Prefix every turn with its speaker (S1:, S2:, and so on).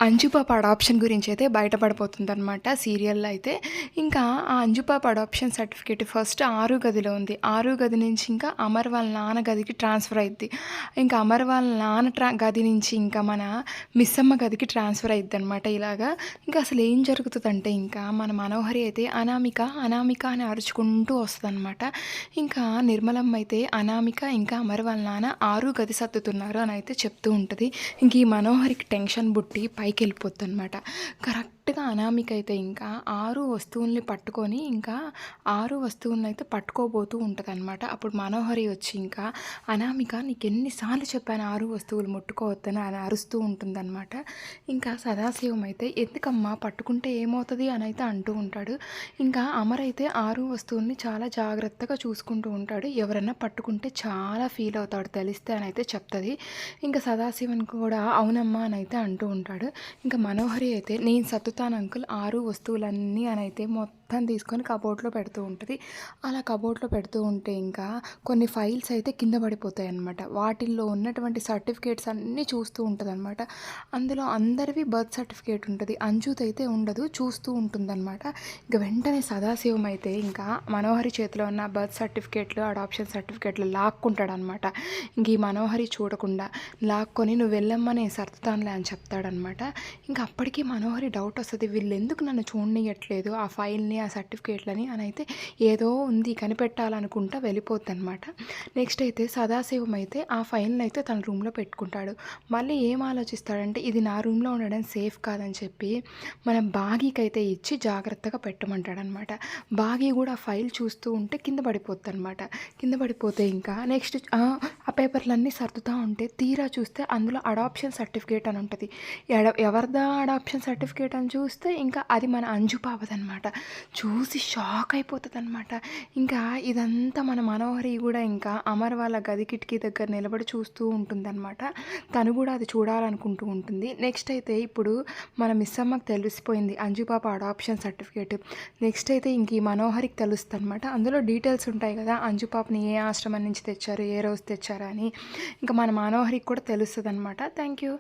S1: అంజు పాప అడాప్షన్ గురించైతే బయటపడిపోతుందనమాట సీరియల్‌లో అయితే. ఇంకా ఆ అంజు పాప అడాప్షన్ సర్టిఫికేట్ ఫస్ట్ ఆరు గదిలో ఉంది. ఆరు గది నుంచి ఇంకా అమర్ వాళ్ళ నాన్న గదికి ట్రాన్స్‌ఫర్ అయిద్ది. ఇంకా అమర్ వాళ్ళ నాన్న గది నుంచి ఇంకా మన మిస్సమ్మ గదికి ట్రాన్స్‌ఫర్ అయిద్దనమాట ఇలాగా. ఇంకా అసలు ఏం జరుగుతదంటే ఇంకా మన మనోహరి అయితే అనామిక, అనామిక అని అరుచుకుంటూ వస్తదనమాట. ఇంకా నిర్మలమ్మ అయితే అనామిక ఇంకా అమర్ వాళ్ళ నాన్న ఆరు గది సర్దుతున్నారు అని అయితే చెప్తూ ఉంటది. ఇంక ఈ మనోహరికి టెన్షన్ బుట్టి పైకెళ్ళిపోద్దనమాట. కరెక్ట్‌గా అనామిక అయితే ఇంకా 6 వస్తువుల్ని పట్టుకొని ఇంకా 6 వస్తువులనైతే పట్టుకోబోతూ ఉంటదనమాట. అప్పుడు మనోహరి వచ్చి ఇంకా అనామిక నీకెన్ని సార్లు చెప్పాను 6 వస్తువులు ముట్టుకోవద్దని అని అరుస్తూ ఉంటుందనమాట. ఇంకా సదాశివం అయితే ఎందుకమ్మా పట్టుకుంటే ఏమవుతది అని అయితే అంటూ ఉంటాడు. ఇంకా అమర్ అయితే 6 వస్తువుల్ని చాలా జాగ్రత్తగా చూసుకుంటూ ఉంటాడు. ఎవరన్నా పట్టుకుంటే చాలా ఫీల్ అవుతాడు తెలిస్తే అని అయితే చెప్తది. ఇంకా సదాశివన్ కూడా అవునమ్మా అని అయితే అంటూ ఉంటాడు. ఇంకా మనోహరి అయితే నేను సర్దుతాను అంకుల్ 6 వస్తువులన్నీ అని అయితే మొత్తం తీసుకొని కబోర్డ్‌లో పెడుతూ ఉంటది. అలా కబోర్డ్‌లో పెడుతూ ఉంటే ఇంకా కొన్ని ఫైల్స్ అయితే కింద పడిపోతాయి అన్నమాట. వాటిల్లో ఉన్నటువంటి సర్టిఫికేట్స్ అన్నీ చూస్తూ ఉంటదన్నమాట. అందులో అందరివి బర్త్ సర్టిఫికేట్ ఉంటది. అంజుదైతే ఉండదు. చూస్తూ ఉంటుందన్నమాట. ఇక వెంటనే సదాశివం అయితే ఇంకా మనోహరి చేతిలో ఉన్న బర్త్ సర్టిఫికేట్లు, అడాప్షన్ సర్టిఫికేట్లు లాక్కుంటాడనమాట. ఇంక ఈ మనోహరి చూడకుండా లాక్కొని నువ్వు వెళ్ళమ్మా నేను సర్దుతానులే అని చెప్తాడనమాట. ఇంకా అప్పటికి మనోహరి డౌట్ వస్తది. వీళ్ళెందుకు నన్ను చూడనియ్యట్లేదు ఆ ఫైల్‌ని, ఆ సర్టిఫికేట్లని అని అయితే ఏదో ఉంది కనిపెట్టాలనుకుంటా వెళ్ళిపోద్దనమాట. నెక్స్ట్ అయితే సదాశివం అయితే ఆ ఫైల్‌ని అయితే తన రూమ్‌లో పెట్టుకుంటాడు. మళ్ళీ ఏం ఆలోచిస్తాడంటే ఇది నా రూమ్‌లో ఉండడం సేఫ్ కాదని చెప్పి మన బాగీకైతే ఇచ్చి జాగ్రత్తగా పెట్టమంటాడనమాట. బాగీ కూడా ఆ ఫైల్ చూస్తూ ఉంటే కింద పడిపోద్దనమాట. కింద పడిపోతే ఇంకా నెక్స్ట్ ఆ పేపర్లన్నీ సర్దుతా ఉంటే తీరా చూస్తే అందులో అడాప్షన్ సర్టిఫికేట్ అని ఉంటది. ఎవరిదా అడాప్షన్ సర్టిఫికేట్ అని చూస్తే ఇంకా అది మన అంజు పాపదనమాట. చూసి షాక్ అయిపోతదనమాట. ఇంకా ఇదంతా మన మనోహరి కూడా ఇంకా అమర్ వాళ్ళ గది కిటికీ దగ్గర నిలబడి చూస్తూ ఉంటుందనమాట. తను కూడా అది చూడాలనుకుంటూ ఉంటుంది. నెక్స్ట్ అయితే ఇప్పుడు మన మిస్సమ్మకి తెలిసిపోయింది అంజు పాప అడాప్షన్ సర్టిఫికేట్. నెక్స్ట్ అయితే ఇంక ఈ మనోహరికి తెలుస్తదనమాట. అందులో డీటెయిల్స్ ఉంటాయి కదా అంజు పాపని ఏ ఆశ్రమం నుంచి తెచ్చారు, ఏ రోజు తెచ్చారు అని. ఇంకా మన మనోహరికి కూడా తెలుస్తదనమాట. Thank you.